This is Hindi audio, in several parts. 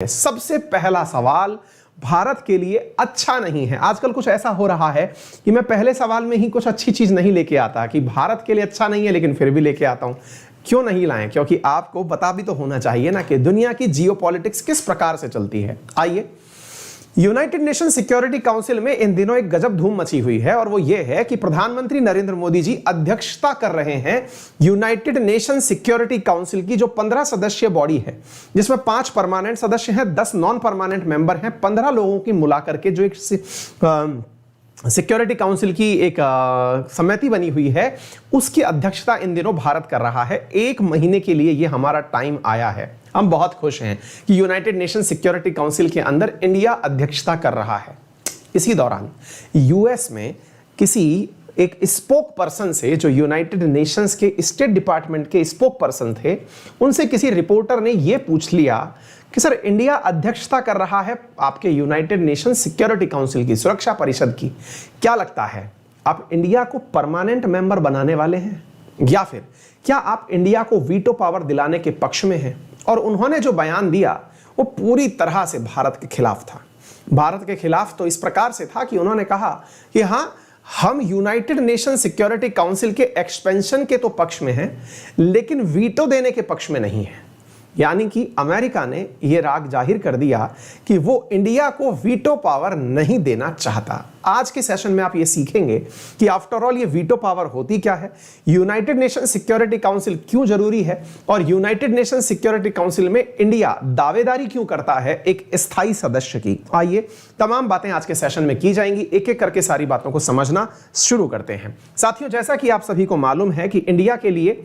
सबसे पहला सवाल भारत के लिए अच्छा नहीं है। आजकल कुछ ऐसा हो रहा है कि मैं पहले सवाल में ही कुछ अच्छी चीज नहीं लेके आता कि भारत के लिए अच्छा नहीं है, लेकिन फिर भी लेके आता हूं। क्यों नहीं लाएं? क्योंकि आपको पता भी तो होना चाहिए ना कि दुनिया की जियोपॉलिटिक्स किस प्रकार से चलती है। आइए, यूनाइटेड नेशन सिक्योरिटी काउंसिल में इन दिनों एक गजब धूम मची हुई है और वो ये है कि प्रधानमंत्री नरेंद्र मोदी जी अध्यक्षता कर रहे हैं यूनाइटेड नेशन सिक्योरिटी काउंसिल की, जो 15 सदस्यीय बॉडी है, जिसमें 5 परमानेंट सदस्य हैं, 10 नॉन परमानेंट मेंबर हैं। 15 लोगों की मिला करके जो एक सिक्योरिटी काउंसिल की एक समिति बनी हुई है, उसकी अध्यक्षता इन दिनों भारत कर रहा है। 1 महीने के लिए ये हमारा टाइम आया है। हम बहुत खुश हैं कि यूनाइटेड नेशन सिक्योरिटी काउंसिल के अंदर इंडिया अध्यक्षता कर रहा है। इसी दौरान यूएस में किसी एक स्पोक पर्सन से, जो यूनाइटेड नेशंस के स्टेट डिपार्टमेंट के स्पोक पर्सन थे, उनसे किसी रिपोर्टर ने यह पूछ लिया कि सर, इंडिया अध्यक्षता कर रहा है आपके यूनाइटेड नेशन सिक्योरिटी काउंसिल की, सुरक्षा परिषद की, क्या लगता है आप इंडिया को परमानेंट मेंबर बनाने वाले हैं, या फिर क्या आप इंडिया को वीटो पावर दिलाने के पक्ष में हैं? और उन्होंने जो बयान दिया वो पूरी तरह से भारत के खिलाफ था। भारत के खिलाफ तो इस प्रकार से था कि उन्होंने कहा कि हां, हम यूनाइटेड नेशन सिक्योरिटी काउंसिल के एक्सपेंशन के तो पक्ष में हैं, लेकिन वीटो देने के पक्ष में नहीं है। यानी कि अमेरिका ने यह राग जाहिर कर दिया कि वो इंडिया को वीटो पावर नहीं देना चाहता। आज के सेशन में आप ये सीखेंगे कि आफ्टर ऑल ये वीटो पावर होती क्या है, यूनाइटेड नेशन सिक्योरिटी काउंसिल क्यों जरूरी है, और यूनाइटेड नेशन सिक्योरिटी काउंसिल में इंडिया दावेदारी क्यों करता है एक स्थायी सदस्य की। आइए, तमाम बातें आज के सेशन में की जाएंगी। एक एक करके सारी बातों को समझना शुरू करते हैं। साथियों, जैसा कि आप सभी को मालूम है कि इंडिया के लिए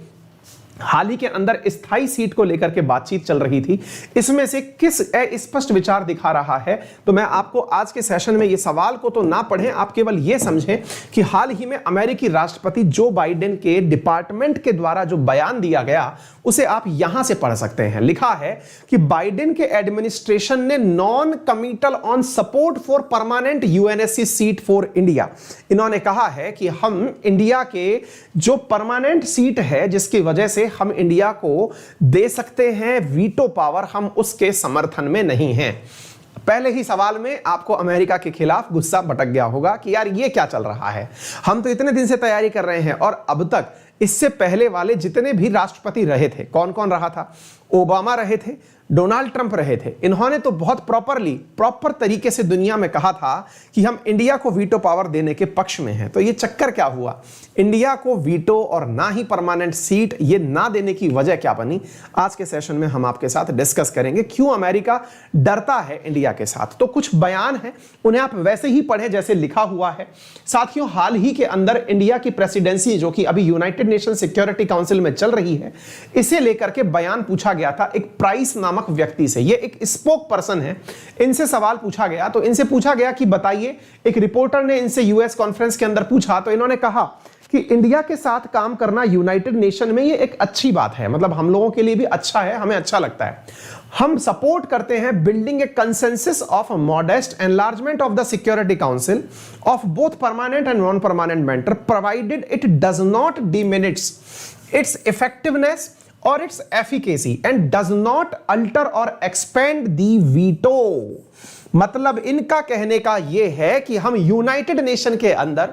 हाल ही के अंदर स्थायी सीट को लेकर के बातचीत चल रही थी। इसमें से किस स्पष्ट विचार दिखा रहा है, तो मैं आपको आज के सेशन में ये सवाल को तो ना पढ़ें, आप केवल ये समझें कि हाल ही में अमेरिकी राष्ट्रपति जो बाइडेन के डिपार्टमेंट के द्वारा जो बयान दिया गया, उसे आप यहां से पढ़ सकते हैं। लिखा है कि बाइडेन के एडमिनिस्ट्रेशन ने non committal on support for permanent UNSC seat for India. इन्होंने कहा है कि हम इंडिया के जो परमानेंट सीट है, जिसकी वजह से हम इंडिया को दे सकते हैं वीटो पावर, हम उसके समर्थन में नहीं हैं। पहले ही सवाल में आपको अमेरिका के खिलाफ गुस्सा भटक गया होगा कि यार ये क्या चल रहा है, हम तो इतने दिन से तैयारी कर रहे हैं, और अब तक इससे पहले वाले जितने भी राष्ट्रपति रहे थे, कौन कौन रहा था? ओबामा रहे थे, डोनाल्ड ट्रंप रहे थे। इन्होंने तो बहुत प्रॉपर तरीके से दुनिया में कहा था कि हम इंडिया को वीटो पावर देने के पक्ष में हैं। तो ये चक्कर क्या हुआ? इंडिया को वीटो और ना ही परमानेंट सीट ये ना देने की वजह क्या बनी? आज के सेशन में हम आपके साथ डिस्कस करेंगे क्यों अमेरिका डरता है इंडिया के साथ। तो कुछ बयान है, उन्हें आप वैसे ही पढ़ें जैसे लिखा हुआ है। साथियों, हाल ही के अंदर इंडिया की प्रेसिडेंसी, जो कि अभी यूनाइटेड नेशन सिक्योरिटी काउंसिल में चल रही है, इसे लेकर के बयान पूछा गया था एक प्राइस नामक व्यक्ति से। ये एक स्पोक पर्सन है। इनसे सवाल पूछा गया, तो इनसे पूछा गया कि बताइए, एक रिपोर्टर ने इनसे यूएस कॉन्फ्रेंस के अंदर पूछा, तो इन्होंने कहा कि इंडिया के साथ काम करना यूनाइटेड नेशन में ये एक अच्छी बात है, मतलब हम लोगों के लिए भी अच्छा है, हमें अच्छा लगता है। हम सपोर्ट करते हैं building A consensus of modest enlargement of the security council of both permanent and non permanent member, provided it does not diminish it's effectiveness or its efficacy and does not alter or expand the veto। मतलब इनका कहने का यह है कि हम यूनाइटेड नेशन के अंदर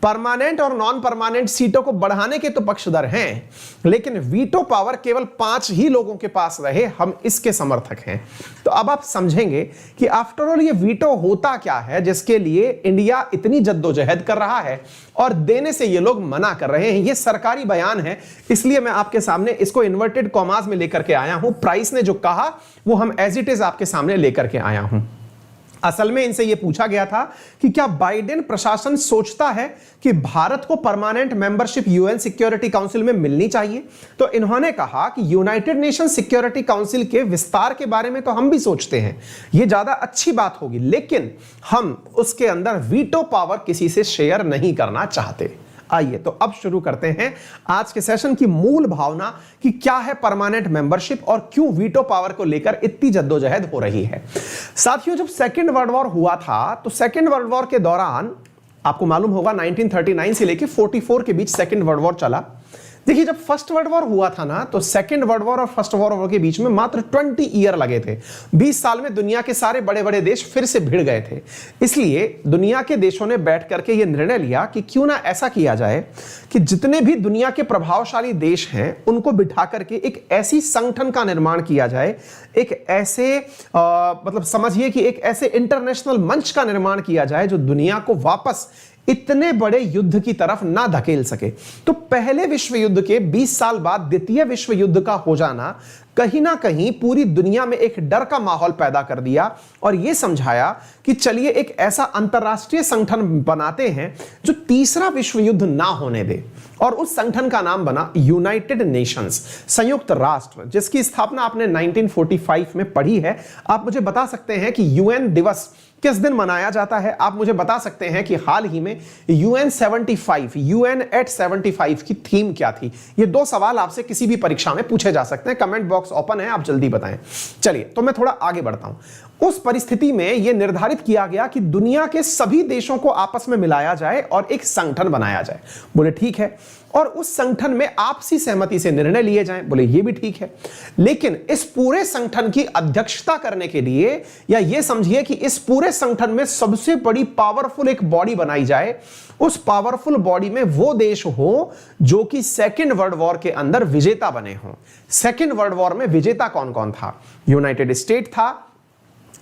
परमानेंट और नॉन परमानेंट सीटों को बढ़ाने के तो पक्षधर हैं, लेकिन वीटो पावर केवल 5 ही लोगों के पास रहे, हम इसके समर्थक हैं। तो अब आप समझेंगे कि आफ्टर ऑल ये वीटो होता क्या है, जिसके लिए इंडिया इतनी जद्दोजहद कर रहा है और देने से ये लोग मना कर रहे हैं। ये सरकारी बयान है, इसलिए मैं आपके सामने इसको इन्वर्टेड कॉमास में लेकर के आया हूं। प्राइस ने जो कहा वो हम एज इट इज आपके सामने लेकर के आया हूं। असल में इनसे यह पूछा गया था कि क्या बाइडेन प्रशासन सोचता है कि भारत को permanent membership UN security council में मिलनी चाहिए? तो इन्होंने कहा कि यूनाइटेड नेशन सिक्योरिटी काउंसिल के विस्तार के बारे में तो हम भी सोचते हैं, यह ज्यादा अच्छी बात होगी, लेकिन हम उसके अंदर वीटो पावर किसी से शेयर नहीं करना चाहते। आइए, तो अब शुरू करते हैं आज के सेशन की मूल भावना कि क्या है परमानेंट मेंबरशिप और क्यों वीटो पावर को लेकर इतनी जद्दोजहद हो रही है। साथियों, जब सेकेंड वर्ल्ड वॉर हुआ था, तो सेकेंड वर्ल्ड वॉर के दौरान आपको मालूम होगा 1939 से लेकर 44 के बीच सेकेंड वर्ल्ड वॉर चला। देखिए, जब फर्स्ट वर्ल्ड वॉर हुआ था ना, तो सेकंड वर्ल्ड वॉर और फर्स्ट वर्ल्ड वॉर के बीच में मात्र 20 ईयर लगे थे। 20 साल में दुनिया के सारे बड़े बड़े देश फिर से भिड़ गए थे। इसलिए दुनिया के देशों ने बैठ करके यह निर्णय लिया कि क्यों ना ऐसा किया जाए कि जितने भी दुनिया के प्रभावशाली देश हैं उनको बिठा करके एक ऐसी संगठन का निर्माण किया जाए, एक ऐसे मतलब समझिए कि एक ऐसे इंटरनेशनल मंच का निर्माण किया जाए जो दुनिया को वापस इतने बड़े युद्ध की तरफ ना धकेल सके। तो पहले विश्व युद्ध के 20 साल बाद द्वितीय विश्व युद्ध का हो जाना कहीं ना कहीं पूरी दुनिया में एक डर का माहौल पैदा कर दिया और यह समझाया कि चलिए एक ऐसा अंतरराष्ट्रीय संगठन बनाते हैं जो तीसरा विश्व युद्ध ना होने दे। और उस संगठन का नाम बना यूनाइटेड नेशंस, संयुक्त राष्ट्र, जिसकी स्थापना आपने 1945 में पढ़ी है। आप मुझे बता सकते हैं कि यूएन दिवस किस दिन मनाया जाता है? आप मुझे बता सकते हैं कि हाल ही में यूएन 75, यूएन एट 75 की थीम क्या थी? ये दो सवाल आपसे किसी भी परीक्षा में पूछे जा सकते हैं। कमेंट बॉक्स ओपन है, आप जल्दी बताएं। चलिए, तो मैं थोड़ा आगे बढ़ता हूं। उस परिस्थिति में यह निर्धारित किया गया कि दुनिया के सभी देशों को आपस में मिलाया जाए और एक संगठन बनाया जाए। बोले ठीक है। और उस संगठन में आपसी सहमति से निर्णय लिए जाएं। बोले ये भी ठीक है। लेकिन इस पूरे संगठन की अध्यक्षता करने के लिए, या ये समझिए कि इस पूरे संगठन में सबसे बड़ी पावरफुल एक बॉडी बनाई जाए। उस पावरफुल बॉडी में वो देश हो जो कि सेकेंड वर्ल्ड वॉर के अंदर विजेता बने हों। सेकेंड वर्ल्ड वॉर में विजेता कौन कौन था? यूनाइटेड स्टेट था,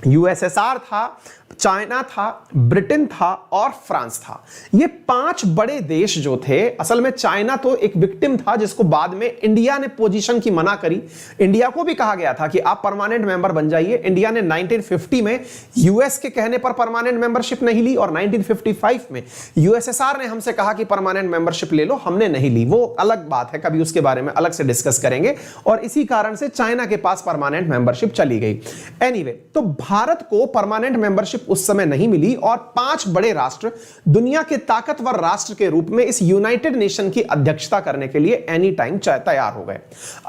यूएसएसआर था, चाइना था, ब्रिटेन था और फ्रांस था। ये 5 बड़े देश जो थे, असल में चाइना तो एक विक्टिम था जिसको बाद में इंडिया ने पोजीशन की मना करी। इंडिया को भी कहा गया था कि आप परमानेंट मेंबर बन जाइए। इंडिया ने 1950 में यूएस के कहने पर परमानेंट मेंबरशिप नहीं ली और 1955 में यूएसएसआर ने हमसे कहा कि परमानेंट मेंबरशिप ले लो, हमने नहीं ली। वो अलग बात है, कभी उसके बारे में अलग से डिस्कस करेंगे। और इसी कारण से चाइना के पास परमानेंट मेंबरशिप चली गई। एनीवे, तो भारत को परमानेंट मेंबरशिप उस समय नहीं मिली और 5 बड़े राष्ट्र दुनिया के ताकतवर राष्ट्र के रूप में इस यूनाइटेड नेशन की अध्यक्षता करने के लिए एनी टाइम तैयार हो गए।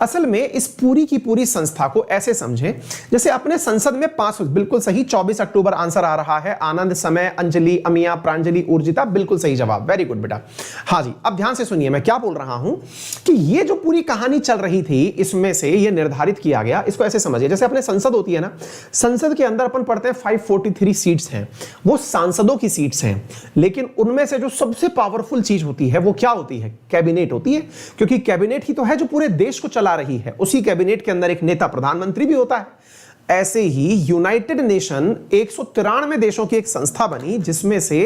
असल में इस पूरी की पूरी संस्था को ऐसे समझें जैसे अपने संसद में 5, बिल्कुल सही, 24 अक्टूबर आंसर आ रहा है। आनंद, समय, अंजलि, अमिया, प्रांजलि, ऊर्जिता, बिल्कुल सही जवाब। वेरी गुड बेटा। हाँ जी, अब ध्यान से सुनिए मैं क्या बोल रहा हूं कि ये जो पूरी कहानी चल रही थी, इसमें से ये निर्धारित किया गया। इसको ऐसे समझिए जैसे अपने संसद होती है ना, संसद के अंदर अपन पढ़ते हैं 543 सीट्स हैं, वो सांसदों की सीट्स हैं। लेकिन उनमें से जो सबसे पावरफुल चीज होती है वो क्या होती है? कैबिनेट होती है, क्योंकि कैबिनेट ही तो है जो पूरे देश को चला रही है। उसी कैबिनेट के अंदर एक नेता प्रधानमंत्री भी होता है। ऐसे ही यूनाइटेड नेशन 193 देशों की एक संस्था बनी जिसमें से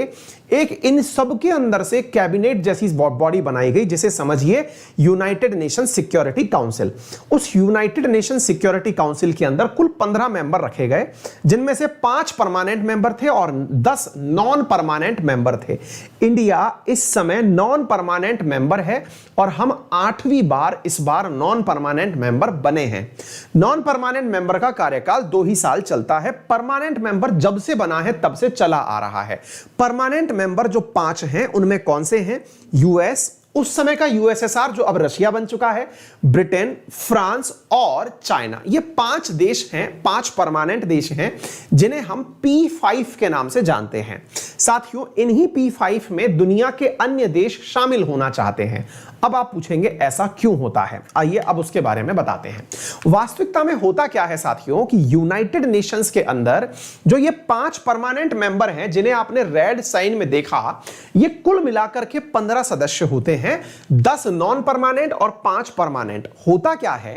एक इन सब के अंदर से कैबिनेट जैसी बॉडी बनाई गई जिसे समझिए यूनाइटेड नेशन सिक्योरिटी काउंसिल। उस यूनाइटेड नेशन सिक्योरिटी काउंसिल के अंदर कुल 15 मेंबर रखे गए, जिनमें से 5 परमानेंट मेंबर थे और 10 नॉन परमानेंट मेंबर थे। इंडिया इस समय नॉन परमानेंट मेंबर है और हम 8वीं बार इस बार नॉन परमानेंट मेंबर बने हैं। नॉन परमानेंट मेंबर का कार्यकाल 2 ही साल चलता है। परमानेंट मेंबर जब से बना है तब से चला आ रहा है। परमानेंट मेंबर जो 5 हैं उनमें कौन से हैं? यूएस, उस समय का यूएसएसआर जो अब रशिया बन चुका है, ब्रिटेन, फ्रांस और चाइना। ये 5 देश हैं, 5 परमानेंट देश हैं जिन्हें हम P5 के नाम से जानते हैं। साथियों, इन्हीं P5 में दुनिया के अन्य देश शामिल होना चाहते हैं। अब आप पूछेंगे ऐसा क्यों होता है? आइए अब उसके बारे में बताते हैं। वास्तविकता में होता क्या है साथियों कि यूनाइटेड नेशंस के अंदर जो ये 5 परमानेंट मेंबर हैं जिन्हें आपने रेड साइन में देखा, ये कुल मिलाकर के 15 सदस्य होते हैं, 10 नॉन परमानेंट और 5 परमानेंट। होता क्या है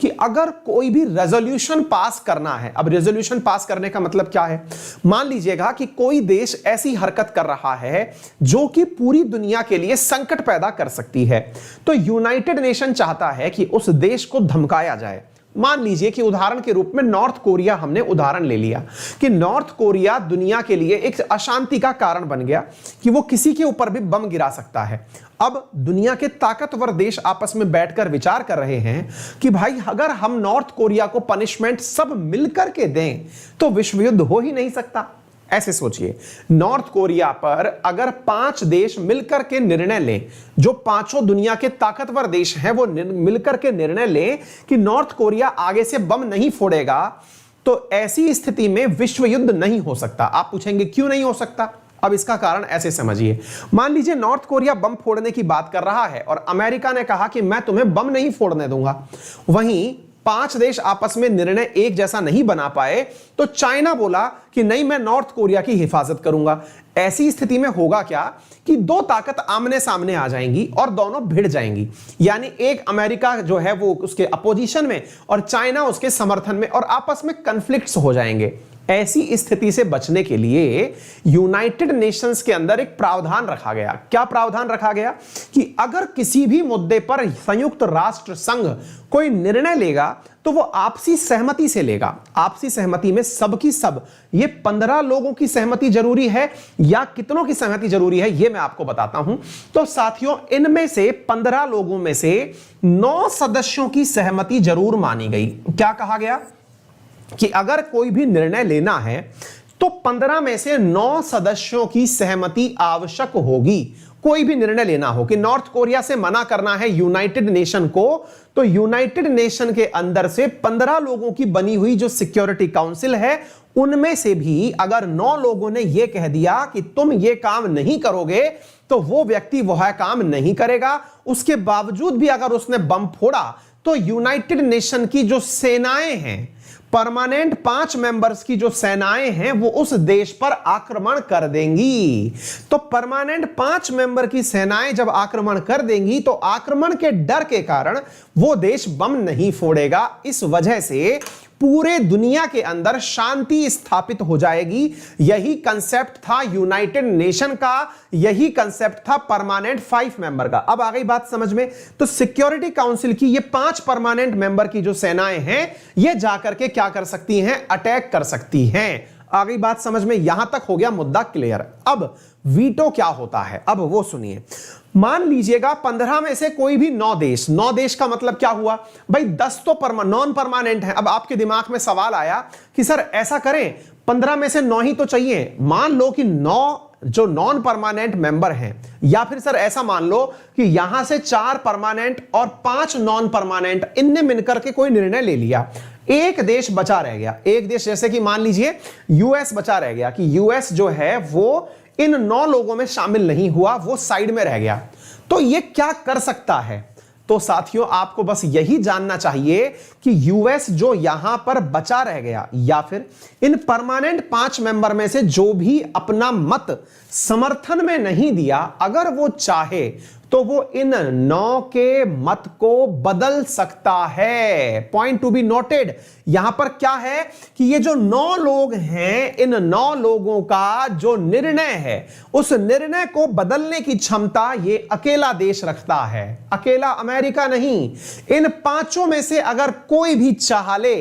कि अगर कोई भी रेजोल्यूशन पास करना है, अब रेजोल्यूशन पास करने का मतलब क्या है? मान लीजिएगा कि कोई देश ऐसी हरकत कर रहा है जो कि पूरी दुनिया के लिए संकट पैदा कर सकती है, तो यूनाइटेड नेशन चाहता है कि उस देश को धमकाया जाए। मान लीजिए कि उदाहरण के रूप में नॉर्थ कोरिया हमने उदाहरण ले लिया कि नॉर्थ कोरिया दुनिया के लिए एक अशांति का कारण बन गया कि वो किसी के ऊपर भी बम गिरा सकता है। अब दुनिया के ताकतवर देश आपस में बैठकर विचार कर रहे हैं कि भाई अगर हम नॉर्थ कोरिया को पनिशमेंट सब मिलकर के दें तो विश्व युद्ध हो ही नहीं सकता। ऐसे सोचिए, नॉर्थ कोरिया पर अगर 5 देश मिलकर के निर्णय लें, जो 5 दुनिया के ताकतवर देश हैं वो मिलकर के निर्णय लें कि नॉर्थ कोरिया आगे से बम नहीं फोड़ेगा, तो ऐसी स्थिति में विश्व युद्ध नहीं हो सकता। आप पूछेंगे क्यों नहीं हो सकता? अब इसका कारण ऐसे समझिए, मान लीजिए नॉर्थ कोरिया बम फोड़ने की बात कर रहा है और अमेरिका ने कहा कि मैं तुम्हें बम नहीं फोड़ने दूंगा। वहीं 5 देश आपस में निर्णय एक जैसा नहीं बना पाए तो चाइना बोला कि नहीं, मैं नॉर्थ कोरिया की हिफाजत करूंगा। ऐसी स्थिति में होगा क्या कि 2 ताकत आमने सामने आ जाएंगी और दोनों भिड़ जाएंगी, यानी एक अमेरिका जो है वो उसके अपोजिशन में और चाइना उसके समर्थन में, और आपस में कन्फ्लिक्ट्स हो जाएंगे। ऐसी स्थिति से बचने के लिए यूनाइटेड नेशंस के अंदर एक प्रावधान रखा गया। क्या प्रावधान रखा गया कि अगर किसी भी मुद्दे पर संयुक्त राष्ट्र संघ कोई निर्णय लेगा तो वो आपसी सहमति से लेगा। आपसी सहमति में सबकी सब, ये 15 लोगों की सहमति जरूरी है या कितनों की सहमति जरूरी है, ये मैं आपको बताता हूं। तो साथियों, इनमें से 15 लोगों में से 9 सदस्यों की सहमति जरूर मानी गई। क्या कहा गया कि अगर कोई भी निर्णय लेना है तो 15 में से 9 सदस्यों की सहमति आवश्यक होगी। कोई भी निर्णय लेना हो कि नॉर्थ कोरिया से मना करना है यूनाइटेड नेशन को, तो यूनाइटेड नेशन के अंदर से 15 लोगों की बनी हुई जो सिक्योरिटी काउंसिल है, उनमें से भी अगर 9 लोगों ने यह कह दिया कि तुम ये काम नहीं करोगे, तो वो व्यक्ति वह काम नहीं करेगा। उसके बावजूद भी अगर उसने बम फोड़ा तो यूनाइटेड नेशन की जो सेनाएं हैं, परमानेंट 5 मेंबर्स की जो सेनाएं हैं, वो उस देश पर आक्रमण कर देंगी। तो परमानेंट 5 मेंबर की सेनाएं जब आक्रमण कर देंगी तो आक्रमण के डर के कारण वो देश बम नहीं फोड़ेगा। इस वजह से पूरे दुनिया के अंदर शांति स्थापित हो जाएगी। यही कंसेप्ट था यूनाइटेड नेशन का, यही कंसेप्ट था परमानेंट 5 मेंबर का। अब आ गई बात समझ में। तो सिक्योरिटी काउंसिल की ये 5 परमानेंट मेंबर की जो सेनाएं हैं, ये जाकर के क्या कर सकती हैं? अटैक कर सकती हैं। आ गई बात समझ में। यहां तक हो गया मुद्दा क्लियर। अब वीटो क्या होता है, अब वो सुनिए। मान लीजिएगा 15 में से कोई भी 9 देश, 9 देश का मतलब क्या हुआ भाई? 10 तो नॉन परमानेंट है। अब आपके दिमाग में सवाल आया कि सर ऐसा करें, 15 में से 9 ही तो चाहिए। मान लो कि 9 जो नॉन परमानेंट मेंबर हैं, या फिर सर ऐसा मान लो कि यहां से 4 परमानेंट और 5 नॉन परमानेंट, इनने मिलकर के कोई निर्णय ले लिया। एक देश बचा रह गया, एक देश जैसे कि मान लीजिए यूएस बचा रह गया, कि यूएस जो है वो इन 9 लोगों में शामिल नहीं हुआ, वो साइड में रह गया। तो ये क्या कर सकता है? तो साथियों, आपको बस यही जानना चाहिए कि यूएस जो यहां पर बचा रह गया, या फिर इन परमानेंट 5 मेंबर में से जो भी अपना मत समर्थन में नहीं दिया, अगर वो चाहे तो वो इन 9 के मत को बदल सकता है। Point to be noted. यहां पर क्या है कि ये जो 9 लोग हैं, इन 9 लोगों का जो निर्णय है, उस निर्णय को बदलने की क्षमता ये अकेला देश रखता है, अकेला अमेरिका नहीं। इन 5 में से अगर कोई भी चाह ले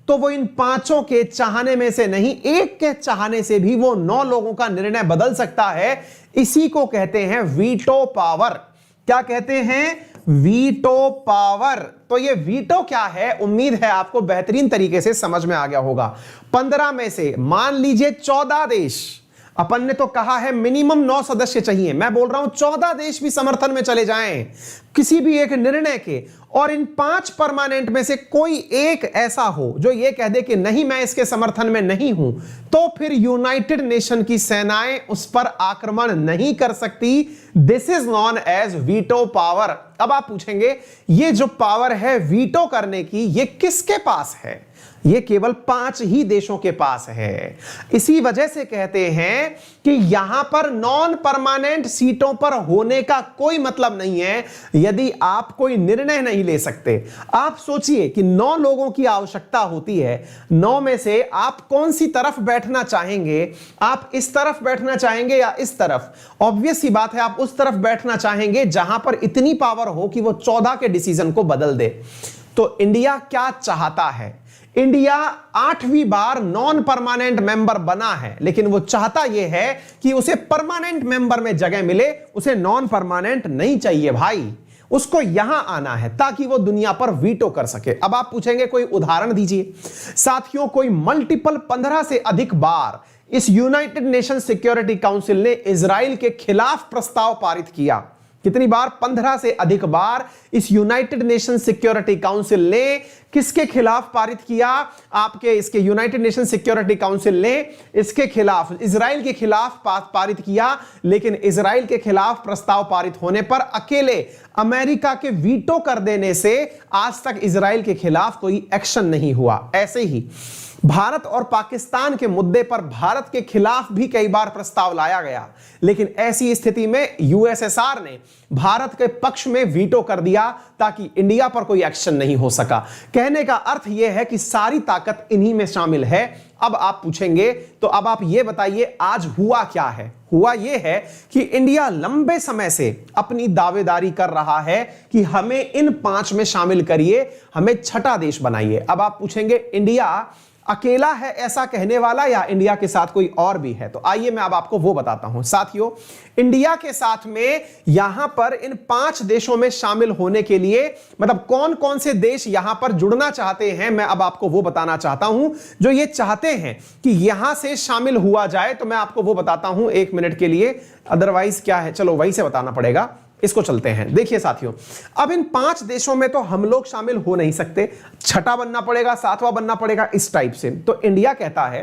तो वो इन 5 के चाहने में से नहीं, एक के चाहने से भी वो 9 लोगों का निर्णय बदल सकता है। इसी को कहते हैं वीटो पावर। क्या कहते हैं? Veto power. तो ये वीटो क्या है, उम्मीद है आपको बेहतरीन तरीके से समझ में आ गया होगा। 15 में से मान लीजिए 14 देश, अपन ने तो कहा है मिनिमम 9 सदस्य चाहिए, मैं बोल रहा हूं 14 देश भी समर्थन में चले जाएं किसी भी एक निर्णय के, और इन 5 परमानेंट में से कोई एक ऐसा हो जो ये कह दे कि नहीं, मैं इसके समर्थन में नहीं हूं, तो फिर यूनाइटेड नेशन की सेनाएं उस पर आक्रमण नहीं कर सकती। This is known as veto power. अब आप पूछेंगे ये जो पावर है वीटो करने की, ये किसके पास है? ये केवल 5 ही देशों के पास है। इसी वजह से कहते हैं कि यहां पर नॉन परमानेंट सीटों पर होने का कोई मतलब नहीं है यदि आप कोई निर्णय नहीं ले सकते। आप सोचिए कि 9 लोगों की आवश्यकता होती है, 9 में से आप कौन सी तरफ बैठना चाहेंगे? आप इस तरफ बैठना चाहेंगे या इस तरफ? ऑब्वियस सी बात है, आप उस तरफ बैठना चाहेंगे जहां पर इतनी पावर हो कि वो 14 के डिसीजन को बदल दे। तो इंडिया क्या चाहता है? इंडिया 8वीं बार नॉन परमानेंट मेंबर बना है, लेकिन वो चाहता यह है कि उसे परमानेंट मेंबर में जगह मिले, उसे नॉन परमानेंट नहीं चाहिए भाई, उसको यहां आना है ताकि वो दुनिया पर वीटो कर सके। अब आप पूछेंगे कोई उदाहरण दीजिए। साथियों, कोई मल्टीपल 15 से अधिक बार इस यूनाइटेड नेशन सिक्योरिटी काउंसिल ने इजराइल के खिलाफ प्रस्ताव पारित किया। कितनी बार? 15 से अधिक बार इस यूनाइटेड नेशन सिक्योरिटी काउंसिल ने किसके खिलाफ पारित किया? आपके इसके यूनाइटेड नेशन सिक्योरिटी काउंसिल ने इसके खिलाफ, इजराइल के खिलाफ पारित किया। लेकिन इजराइल के खिलाफ प्रस्ताव पारित होने पर अकेले अमेरिका के वीटो कर देने से आज तक इजराइल के खिलाफ कोई एक्शन नहीं हुआ। ऐसे ही भारत और पाकिस्तान के मुद्दे पर भारत के खिलाफ भी कई बार प्रस्ताव लाया गया, लेकिन ऐसी स्थिति में यूएसएसआर ने भारत के पक्ष में वीटो कर दिया ताकि इंडिया पर कोई एक्शन नहीं हो सका। कहने का अर्थ यह है कि सारी ताकत इन्हीं में शामिल है। अब आप पूछेंगे तो अब आप यह बताइए आज हुआ क्या है? हुआ यह है कि इंडिया लंबे समय से अपनी दावेदारी कर रहा है कि हमें इन 5 में शामिल करिए, हमें छठा देश बनाइए। अब आप पूछेंगे इंडिया अकेला है ऐसा कहने वाला या इंडिया के साथ कोई और भी है? तो आइए मैं अब आपको वो बताता हूं। साथियों, इंडिया के साथ में यहां पर इन 5 देशों में शामिल होने के लिए मतलब कौन कौन से देश यहां पर जुड़ना चाहते हैं, मैं अब आपको वो बताना चाहता हूं। जो ये चाहते हैं कि यहां से शामिल हुआ जाए तो मैं आपको वो बताता हूं 1 मिनट के लिए, अदरवाइज क्या है, चलो वहीं से बताना पड़ेगा। इसको चलते हैं। देखिए साथियों, अब इन 5 देशों में तो हम लोग शामिल हो नहीं सकते, छठा बनना पड़ेगा, 7वां बनना पड़ेगा, इस टाइप से। तो इंडिया कहता है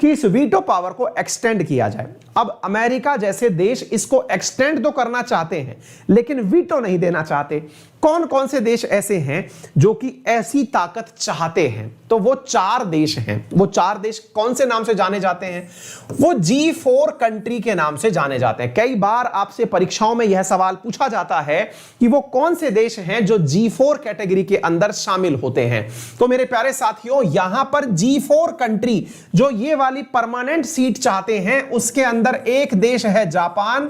कि इस वीटो पावर को एक्सटेंड किया जाए। अब अमेरिका जैसे देश इसको एक्सटेंड तो करना चाहते हैं लेकिन वीटो नहीं देना चाहते। कौन कौन से देश ऐसे हैं जो कि ऐसी ताकत चाहते हैं? तो वो 4 देश हैं। वो 4 देश कौन से नाम से जाने जाते हैं? वो G4 कंट्री के नाम से जाने जाते हैं। कई बार आपसे परीक्षाओं में यह सवाल पूछा जाता है कि वो कौन से देश हैं जो G4 कैटेगरी के अंदर शामिल होते हैं। तो मेरे प्यारे साथियों, यहां पर G4 कंट्री जो ये वाली परमानेंट सीट चाहते हैं, उसके अंदर एक देश है जापान,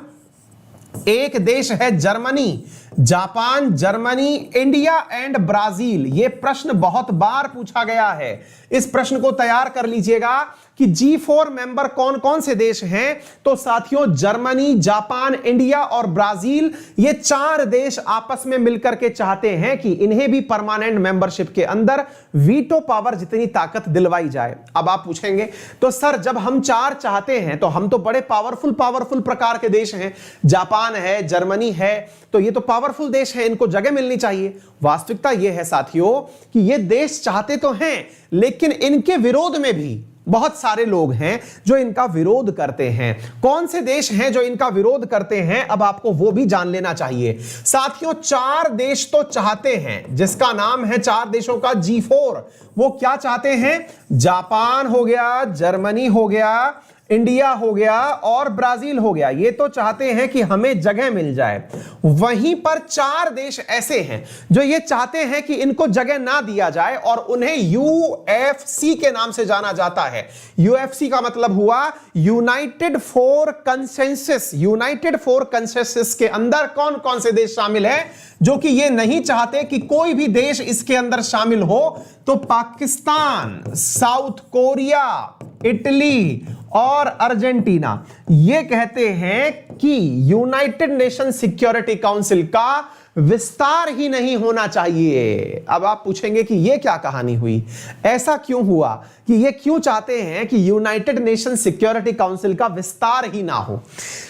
एक देश है Germany, Japan, Germany, India and Brazil. यह प्रश्न बहुत बार पूछा गया है, इस प्रश्न को तैयार कर लीजिएगा कि G4 मेंबर कौन कौन से देश हैं। तो साथियों, जर्मनी, जापान, इंडिया और ब्राजील, ये 4 देश आपस में मिलकर के चाहते हैं कि इन्हें भी परमानेंट मेंबरशिप के अंदर वीटो पावर जितनी ताकत दिलवाई जाए। अब आप पूछेंगे तो सर जब हम 4 चाहते हैं तो हम तो बड़े पावरफुल प्रकार के देश हैं, जापान है, जर्मनी है, तो ये तो पावरफुल देश है, इनको जगह मिलनी चाहिए। वास्तविकता यह है साथियों कि ये देश चाहते तो हैं लेकिन इनके विरोध में भी बहुत सारे लोग हैं जो इनका विरोध करते हैं। कौन से देश हैं जो इनका विरोध करते हैं, अब आपको वो भी जान लेना चाहिए। साथियों, 4 देश तो चाहते हैं, जिसका नाम है 4 देशों का G4। वो क्या चाहते हैं? जापान हो गया, जर्मनी हो गया, इंडिया हो गया और ब्राजील हो गया। ये तो चाहते हैं कि हमें जगह मिल जाए। वहीं पर 4 देश ऐसे हैं जो ये चाहते हैं कि इनको जगह ना दिया जाए और उन्हें UFC के नाम से जाना जाता है। UFC का मतलब हुआ United for consensus. United for consensus के अंदर कौन कौन से देश शामिल है जो कि ये नहीं चाहते कि कोई भी देश इसके अंदर शामिल हो? तो पाकिस्तान, साउथ कोरिया, इटली और अर्जेंटीना। ये कहते हैं कि यूनाइटेड नेशन सिक्योरिटी काउंसिल का विस्तार ही नहीं होना चाहिए। अब आप पूछेंगे कि ये क्या कहानी हुई, ऐसा क्यों हुआ कि ये क्यों चाहते हैं कि यूनाइटेड नेशन सिक्योरिटी काउंसिल का विस्तार ही ना हो?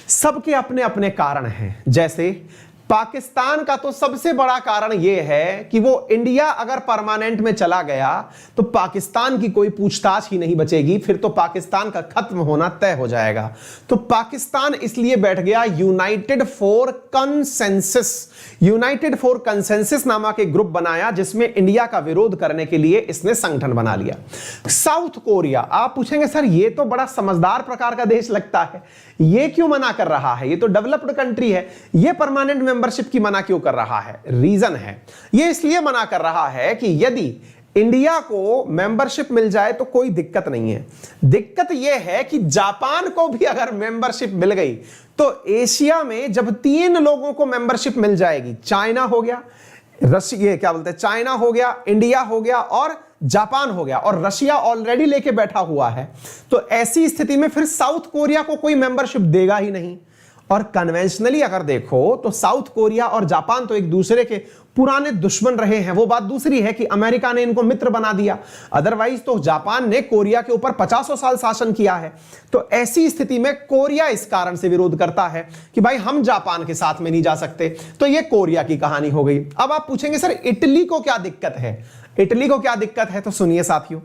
सबके अपने अपने कारण हैं। जैसे पाकिस्तान का तो सबसे बड़ा कारण यह है कि वो इंडिया अगर परमानेंट में चला गया तो पाकिस्तान की कोई पूछताछ ही नहीं बचेगी, फिर तो पाकिस्तान का खत्म होना तय हो जाएगा। तो पाकिस्तान इसलिए बैठ गया United for consensus. United for consensus नामक एक ग्रुप बनाया जिसमें इंडिया का विरोध करने के लिए इसने संगठन बना लिया। साउथ कोरिया, आप पूछेंगे सर ये तो बड़ा समझदार प्रकार का देश लगता है, ये क्यों मना कर रहा है? ये तो डेवलप्ड कंट्री है, ये परमानेंट मेंबरशिप की मना क्यों कर रहा है? रीजन है, ये इसलिए मना कर रहा है कि यदि इंडिया को मेंबरशिप मिल जाए तो कोई दिक्कत नहीं है। दिक्कत यह है कि जापान को भी अगर मेंबरशिप मिल गई तो एशिया में जब 3 लोगों को मेंबरशिप मिल जाएगी, चाइना हो गया, रशिया क्या बोलते हैं, चाइना हो गया, इंडिया हो गया और जापान हो गया, और रशिया ऑलरेडी लेके बैठा हुआ है, तो ऐसी स्थिति में फिर साउथ कोरिया को कोई मेंबरशिप देगा ही नहीं। और कन्वेंशनली अगर देखो तो साउथ कोरिया और जापान तो एक दूसरे के पुराने दुश्मन रहे हैं। वो बात दूसरी है कि अमेरिका ने इनको मित्र बना दिया, अदरवाइज तो जापान ने कोरिया के ऊपर 50 साल शासन किया है। तो ऐसी स्थिति में कोरिया इस कारण से विरोध करता है कि भाई हम जापान के साथ में नहीं जा सकते। तो ये कोरिया की कहानी हो गई। अब आप पूछेंगे सर इटली को क्या दिक्कत है? इटली को क्या दिक्कत है? तो सुनिए साथियों,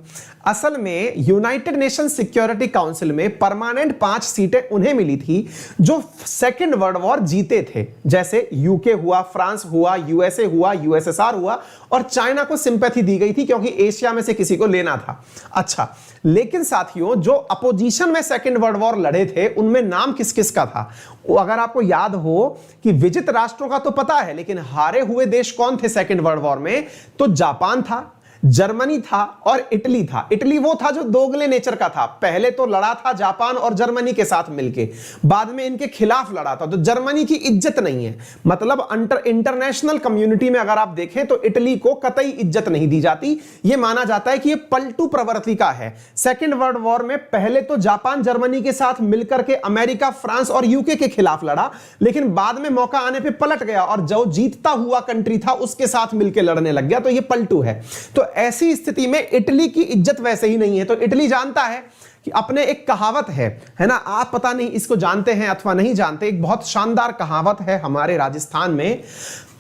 असल में यूनाइटेड नेशन सिक्योरिटी काउंसिल में परमानेंट 5 सीटें उन्हें मिली थी जो सेकेंड वर्ल्ड वॉर जीते थे, जैसे यूके हुआ, फ्रांस हुआ, यूएसए हुआ, यूएसएसआर हुआ, और चाइना को सिंपैथी दी गई थी क्योंकि एशिया में से किसी को लेना था। अच्छा, लेकिन साथियों जो अपोजिशन में सेकेंड वर्ल्ड वॉर लड़े थे उनमें नाम किस किस का था? अगर आपको याद हो कि विजित राष्ट्रों का तो पता है, लेकिन हारे हुए देश कौन थे सेकेंड वर्ल्ड वॉर में? तो जापान था, जर्मनी था और इटली था। इटली वो था जो दोगले नेचर का था, पहले तो लड़ा था जापान और जर्मनी के साथ मिलके, बाद में इनके खिलाफ लड़ा था। तो जर्मनी की इज्जत नहीं है, मतलब इंटरनेशनल कम्युनिटी में अगर आप देखें तो इटली को कतई इज्जत नहीं दी जाती। यह माना जाता है कि यह पलटू प्रवृत्ति का है। सेकेंड वर्ल्ड वॉर में पहले तो जापान जर्मनी के साथ मिलकर के अमेरिका, फ्रांस और यूके के खिलाफ लड़ा, लेकिन बाद में मौका आने पर पलट गया और जो जीतता हुआ कंट्री था उसके साथ मिलकर लड़ने लग गया। तो यह पलटू है। तो ऐसी स्थिति में इटली की इज्जत वैसे ही नहीं है। तो इटली जानता है कि अपने एक कहावत है ना, आप पता नहीं इसको जानते हैं अथवा नहीं जानते, एक बहुत शानदार कहावत है हमारे राजस्थान में,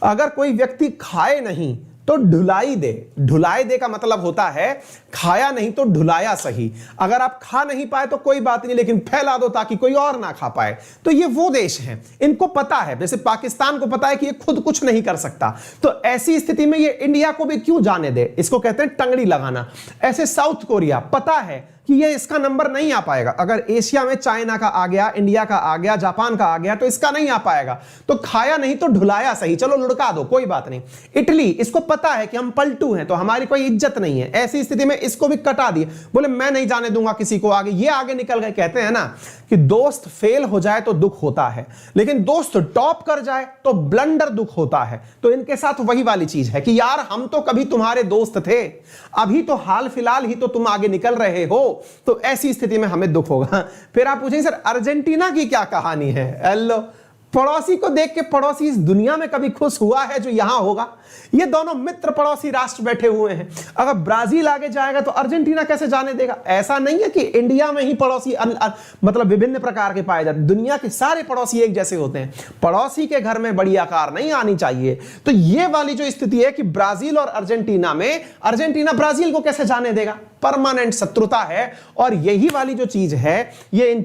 अगर कोई व्यक्ति खाए नहीं तो ढुलाई दे। ढुलाई दे का मतलब होता है खाया नहीं तो ढुलाया सही। अगर आप खा नहीं पाए तो कोई बात नहीं, लेकिन फैला दो ताकि कोई और ना खा पाए। तो ये वो देश हैं, इनको पता है, जैसे पाकिस्तान को पता है कि ये खुद कुछ नहीं कर सकता, तो ऐसी स्थिति में ये इंडिया को भी क्यों जाने दे? इसको कहते हैं टंगड़ी लगाना। ऐसे साउथ कोरिया पता है कि ये इसका नंबर नहीं आ पाएगा। अगर एशिया में चाइना का आ गया, इंडिया का आ गया, जापान का आ गया, तो इसका नहीं आ पाएगा। तो खाया नहीं तो ढुलाया सही, चलो लुढ़का दो, कोई बात नहीं। इटली, इसको पता है कि हम पलटू हैं तो हमारी कोई इज्जत नहीं है। ऐसी स्थिति में इसको भी कटा दिए, बोले मैं नहीं जाने दूंगा किसी को आगे। ये आगे निकल गए। कहते हैं ना कि दोस्त फेल हो जाए तो दुख होता है, लेकिन दोस्त टॉप कर जाए तो ब्लंडर दुख होता है। तो इनके साथ वही वाली चीज है कि यार हम तो कभी तुम्हारे दोस्त थे, अभी तो हाल फिलहाल ही तो तुम आगे निकल रहे हो। तो ऐसी स्थिति में हमें दुख होगा। फिर आप पूछेंगे सर अर्जेंटीना की क्या कहानी है? हेलो, पड़ोसी को देख के पड़ोसी इस दुनिया में कभी खुश हुआ है जो यहां होगा? ये दोनों मित्र पड़ोसी राष्ट्र बैठे हुए हैं। अगर ब्राजील आगे जाएगा तो अर्जेंटीना कैसे जाने देगा? ऐसा नहीं है कि इंडिया में ही पड़ोसी मतलब विभिन्न प्रकार के पाए जाते, दुनिया के सारे पड़ोसी एक जैसे होते हैं। पड़ोसी के घर में बड़ी आकार नहीं आनी चाहिए। तो ये वाली जो स्थिति है कि ब्राजील और अर्जेंटीना में, अर्जेंटीना ब्राजील को कैसे जाने देगा? परमानेंट शत्रुता है। और यही वाली जो चीज है ये इन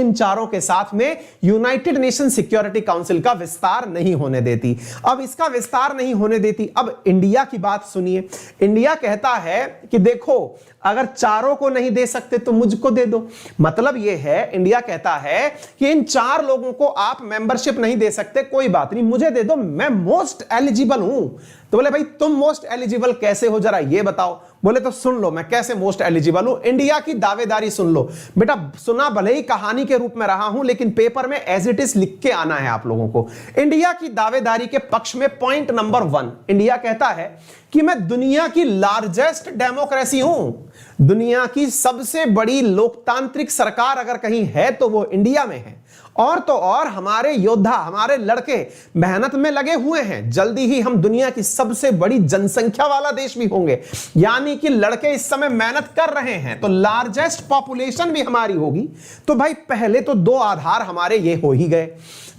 चारों के साथ में यूनाइटेड नेशन सिक्योरिटी काउंसिल का विस्तार नहीं होने देती। अब इसका विस्तार नहीं होने देती। अब इंडिया की बात सुनिए। इंडिया कहता है कि देखो अगर चारों को नहीं दे सकते तो मुझको दे दो। मतलब यह है, इंडिया कहता है कि इन 4 लोगों को आप मेंबरशिप नहीं दे सकते, कोई बात नहीं, मुझे दे दो, मैं मोस्ट एलिजिबल हूं। तो बोले भाई तुम मोस्ट एलिजिबल कैसे हो, जरा ये बताओ। बोले तो सुन लो मैं कैसे मोस्ट एलिजिबल हूं। इंडिया की दावेदारी सुन लो बेटा। सुना भले ही कहानी के रूप में रहा हूं, लेकिन पेपर में एज इट इज लिख के आना है आप लोगों को। इंडिया की दावेदारी के पक्ष में पॉइंट नंबर 1, इंडिया कहता है कि मैं दुनिया की लार्जेस्ट डेमोक्रेसी हूं। दुनिया की सबसे बड़ी लोकतांत्रिक सरकार अगर कहीं है तो वो इंडिया में है। और तो और हमारे योद्धा, हमारे लड़के मेहनत में लगे हुए हैं। जल्दी ही हम दुनिया की सबसे बड़ी जनसंख्या वाला देश भी होंगे, यानी कि लड़के इस समय मेहनत कर रहे हैं, तो लार्जेस्ट पॉपुलेशन भी हमारी होगी। तो भाई पहले तो 2 आधार हमारे ये हो ही गए।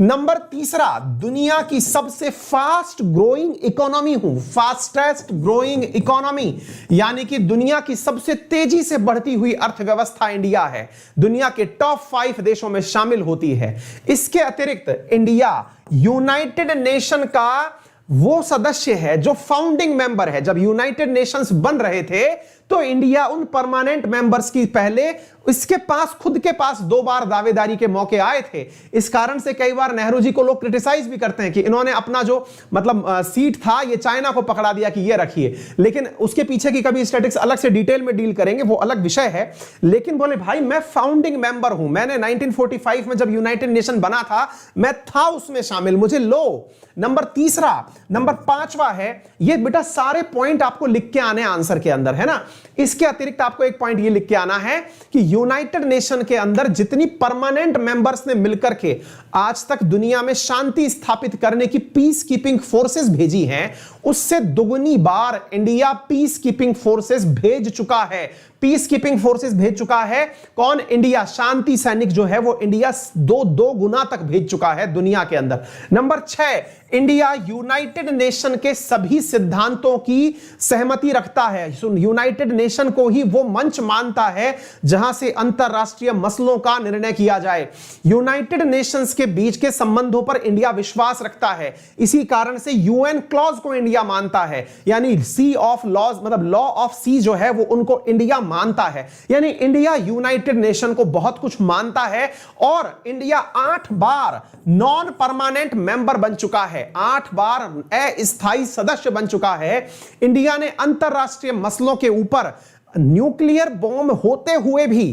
नंबर 3, दुनिया की सबसे फास्ट ग्रोइंग इकोनॉमी हूं, फास्टेस्ट ग्रोइंग इकोनॉमी, यानी कि दुनिया की सबसे तेजी से बढ़ती हुई अर्थव्यवस्था इंडिया है, दुनिया के टॉप 5 देशों में शामिल होती है। इसके अतिरिक्त इंडिया यूनाइटेड नेशन का वो सदस्य है जो फाउंडिंग मेंबर है। जब यूनाइटेड नेशंस बन रहे थे तो इंडिया उन परमानेंट मेंबर्स की पहले इसके पास खुद के पास 2 बार दावेदारी के मौके आए थे। इस कारण से कई बार नेहरू जी को लोग क्रिटिसाइज भी करते हैं कि इन्होंने अपना जो मतलब सीट था ये चाइना को पकड़ा दिया कि ये रखिए। लेकिन उसके पीछे की कभी स्टैटिस्टिक्स अलग से डिटेल में डील करेंगे, वो अलग विषय है। लेकिन बोले भाई मैं फाउंडिंग मेंबर हूं, मैंने 1945 में जब यूनाइटेड नेशन बना था मैं था उसमें शामिल, मुझे लो। नंबर 3, नंबर 5 है ये बेटा, सारे पॉइंट आपको लिख के आने आंसर के अंदर, है ना। इसके अतिरिक्त आपको एक पॉइंट ये लिख के आना है कि यूनाइटेड नेशन के अंदर जितनी परमानेंट मेंबर्स ने मिलकर के आज तक दुनिया में शांति स्थापित करने की पीस कीपिंग फोर्सेस भेजी हैं, उससे दुगनी बार इंडिया पीस कीपिंग फोर्सेस भेज चुका है। पीस कीपिंग फोर्सेस भेज चुका है कौन? इंडिया। शांति सैनिक जो है वो इंडिया दो गुना तक भेज चुका है दुनिया के अंदर। नंबर 6, इंडिया यूनाइटेड नेशन के सभी सिद्धांतों की सहमति रखता है। यूनाइटेड नेशन को ही वो मंच मानता है जहां से अंतरराष्ट्रीय मसलों का निर्णय किया जाए। यूनाइटेड नेशंस के बीच के संबंधों पर इंडिया विश्वास रखता है, इसी कारण से यूएन क्लॉज को इंडिया मानता है, यानी सी ऑफ लॉज मतलब लॉ ऑफ सी जो है वो उनको इंडिया मानता है। यानी इंडिया यूनाइटेड नेशन को बहुत कुछ मानता है और इंडिया 8 बार नॉन परमानेंट मेंबर बन चुका है, 8 बार अस्थायी सदस्य बन चुका है। इंडिया ने अंतरराष्ट्रीय मसलों के ऊपर न्यूक्लियर बॉम्ब होते हुए भी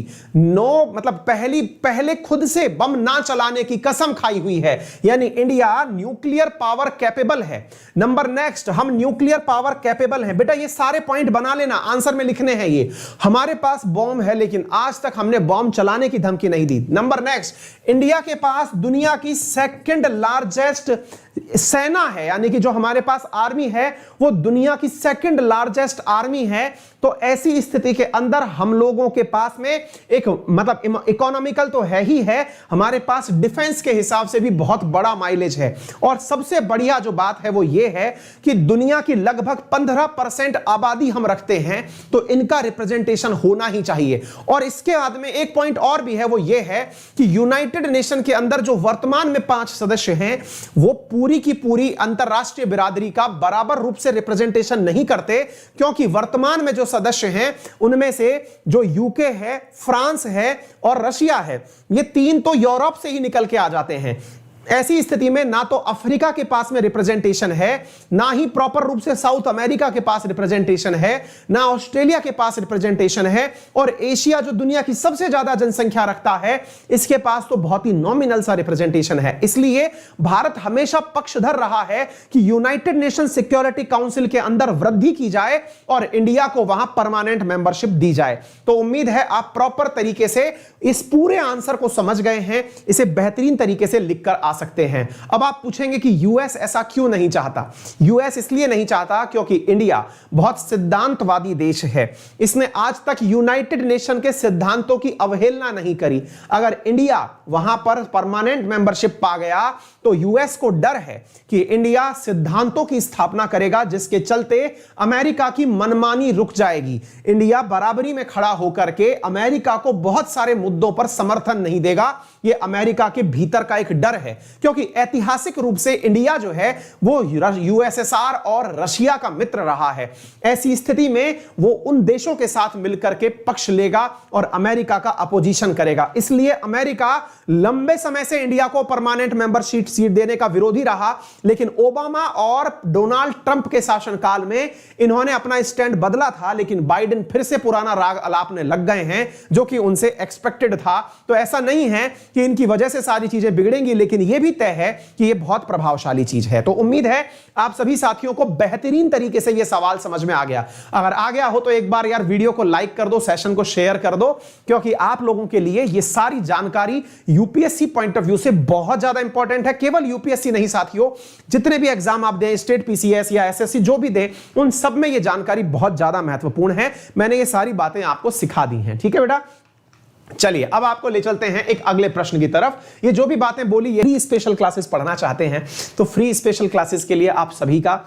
पहले खुद से बम ना चलाने की कसम खाई हुई है, यानी इंडिया न्यूक्लियर पावर कैपेबल है। नंबर नेक्स्ट, हम न्यूक्लियर पावर कैपेबल हैं। बेटा ये सारे पॉइंट बना लेना, आंसर में लिखने हैं ये। हमारे पास बॉम्ब है लेकिन आज तक हमने बॉम्ब चलाने की धमकी नहीं दी। नंबर नेक्स्ट, इंडिया के पास दुनिया की सेकंड लार्जेस्ट सेना है, यानी कि जो हमारे पास आर्मी है वो दुनिया की सेकंड लार्जेस्ट आर्मी है। तो ऐसी स्थिति के अंदर हम लोगों के पास में एक इकोनॉमिकल तो है ही है, हमारे पास डिफेंस के हिसाब से भी बहुत बड़ा माइलेज है। और सबसे बढ़िया जो बात है वो ये है कि दुनिया की लगभग 15% आबादी हम रखते हैं, तो इनका रिप्रेजेंटेशन होना ही चाहिए। और इसके बाद में एक पॉइंट और भी है, वो ये है कि यूनाइटेड नेशन के अंदर जो वर्तमान में 5 सदस्य हैं वो पूरी की पूरी अंतरराष्ट्रीय बिरादरी का बराबर रूप से रिप्रेजेंटेशन नहीं करते, क्योंकि वर्तमान में जो सदस्य हैं उनमें से जो यूके है, फ्रांस है और रशिया है, ये 3 तो यूरोप से ही निकल के आ जाते हैं। ऐसी स्थिति में ना तो अफ्रीका के पास में रिप्रेजेंटेशन है, ना ही प्रॉपर रूप से साउथ अमेरिका के पास रिप्रेजेंटेशन है, ना ऑस्ट्रेलिया के पास रिप्रेजेंटेशन है, और एशिया जो दुनिया की सबसे ज्यादा जनसंख्या रखता है इसके पास तो बहुत ही नॉमिनल सा रिप्रेजेंटेशन है। इसलिए भारत हमेशा पक्षधर रहा है कि यूनाइटेड नेशन सिक्योरिटी काउंसिल के अंदर वृद्धि की जाए और इंडिया को वहां परमानेंट मेंबरशिप दी जाए। तो उम्मीद है आप प्रॉपर तरीके से इस पूरे आंसर को समझ गए हैं, इसे बेहतरीन तरीके से लिखकर आ सकते हैं। अब आप पूछेंगे कि यूएस ऐसा क्यों नहीं चाहता? यूएस इसलिए नहीं चाहता क्योंकि इंडिया बहुत सिद्धांतवादी देश है। इसने आज तक यूनाइटेड नेशन के सिद्धांतों की अवहेलना नहीं करी। अगर इंडिया वहां पर परमानेंट मेंबरशिप पा गया तो यूएस को डर है कि इंडिया सिद्धांतों की स्थापना करेगा जिसके चलते अमेरिका की मनमानी रुक जाएगी। इंडिया बराबरी में खड़ा होकर के अमेरिका को बहुत सारे मुद्दों पर समर्थन नहीं देगा। यह अमेरिका के भीतर का एक डर है, क्योंकि ऐतिहासिक रूप से इंडिया जो है वो यूएसएसआर और रशिया का मित्र रहा है। ऐसी स्थिति में वो उन देशों के साथ मिलकर के पक्ष लेगा और अमेरिका का अपोजिशन करेगा। इसलिए अमेरिका लंबे समय से इंडिया को परमानेंट मेंबरशिप सीट देने का विरोधी रहा, लेकिन ओबामा और डोनाल्ड ट्रंप के शासनकाल में इन्होंने अपना स्टैंड बदला था, लेकिन बाइडेन फिर से पुराना राग अलापने लग गए हैं जो कि उनसे एक्सपेक्टेड था। तो ऐसा नहीं है कि इनकी वजह से सारी चीजें बिगड़ेंगी, लेकिन यह भी तय है कि यह बहुत प्रभावशाली चीज है। तो उम्मीद है आप सभी साथियों को बेहतरीन तरीके से यह सवाल समझ में आ गया। अगर आ गया हो तो एक बार यार वीडियो को लाइक कर दो, सेशन को शेयर कर दो, क्योंकि आप लोगों के लिए यह सारी जानकारी यूपीएससी पॉइंट ऑफ व्यू से बहुत ज्यादा इंपॉर्टेंट है। केवल यूपीएससी नहीं साथियों, जितने भी एग्जाम आप दें, स्टेट पीसीएस या एसएससी जो भी दे, उन सब में यह जानकारी बहुत ज्यादा महत्वपूर्ण है। मैंने ये सारी बातें आपको सिखा दी हैं। ठीक है बेटा, चलिए अब आपको ले चलते हैं एक अगले प्रश्न की तरफ। ये जो भी बातें बोली, ये फ्री स्पेशल क्लासेस पढ़ना चाहते हैं तो फ्री स्पेशल क्लासेस के लिए आप सभी का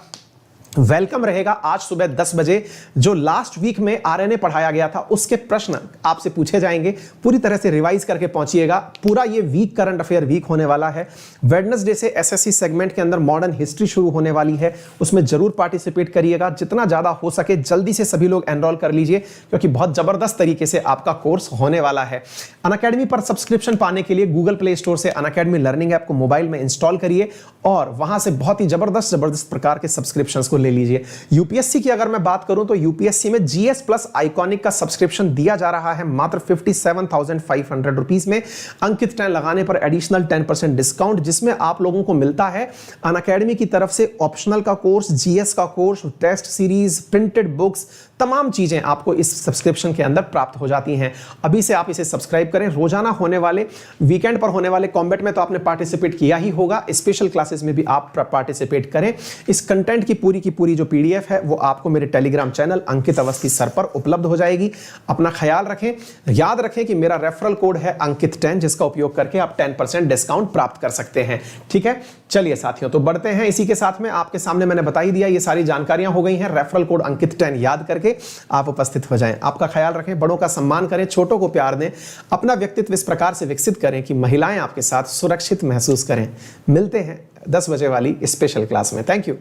वेलकम रहेगा। आज सुबह 10 बजे जो लास्ट वीक में आरएनए पढ़ाया गया था उसके प्रश्न आपसे पूछे जाएंगे। पूरी तरह से रिवाइज करके पहुंचिएगा। पूरा ये वीक करंट अफेयर वीक होने वाला है। वेडनेसडे से एसएससी सेगमेंट के अंदर मॉडर्न हिस्ट्री शुरू होने वाली है, उसमें जरूर पार्टिसिपेट करिएगा। जितना ज्यादा हो सके जल्दी से सभी लोग एनरोल कर लीजिए, क्योंकि बहुत जबरदस्त तरीके से आपका कोर्स होने वाला है। अनअकैडमी पर सब्सक्रिप्शन पाने के लिए गूगल प्ले स्टोर से अनअकैडमी लर्निंग ऐप को मोबाइल में इंस्टॉल करिए और वहां से बहुत ही जबरदस्त प्रकार के सब्सक्रिप्शंस को ले लीजिए। यूपीएससी की अगर मैं बात करूं तो यूपीएससी में जीएस प्लस आइकॉनिक का सब्सक्रिप्शन दिया जा रहा है मात्र 57,500 रुपीस में। अंकित 10 लगाने पर एडिशनल 10% डिस्काउंट, जिसमें आप लोगों को मिलता है अनअकैडमी की तरफ से ऑप्शनल का कोर्स, जीएस का course, test series, printed books, तमाम चीजें आपको इस सब्सक्रिप्शन के अंदर प्राप्त हो जाती हैं। अभी से आप इसे सब्सक्राइब करें। रोजाना होने वाले, वीकेंड पर होने वाले कॉम्बैट में तो आपने पार्टिसिपेट किया ही होगा, स्पेशल क्लासेस में भी आप पार्टिसिपेट करें। इस कंटेंट की पूरी जो पीडीएफ है वो आपको मेरे टेलीग्राम चैनल अंकित अवस्थी सर पर उपलब्ध हो जाएगी। अपना ख्याल रखें, याद रखें कि मेरा रेफरल कोड है अंकित 10, जिसका उपयोग करके आप 10% डिस्काउंट प्राप्त कर सकते हैं। ठीक है, चलिए साथियों तो बढ़ते हैं। इसी के साथ में आपके सामने मैंने बता ही दिया, ये सारी जानकारियां हो गई हैं। रेफरल कोड अंकित 10 याद करके आप उपस्थित हो जाएं। आपका ख्याल रखें, बड़ों का सम्मान करें, छोटों को प्यार दें, अपना व्यक्तित्व इस प्रकार से विकसित करें कि महिलाएं आपके साथ सुरक्षित महसूस करें। मिलते हैं 10 बजे वाली स्पेशल क्लास में। Thank you.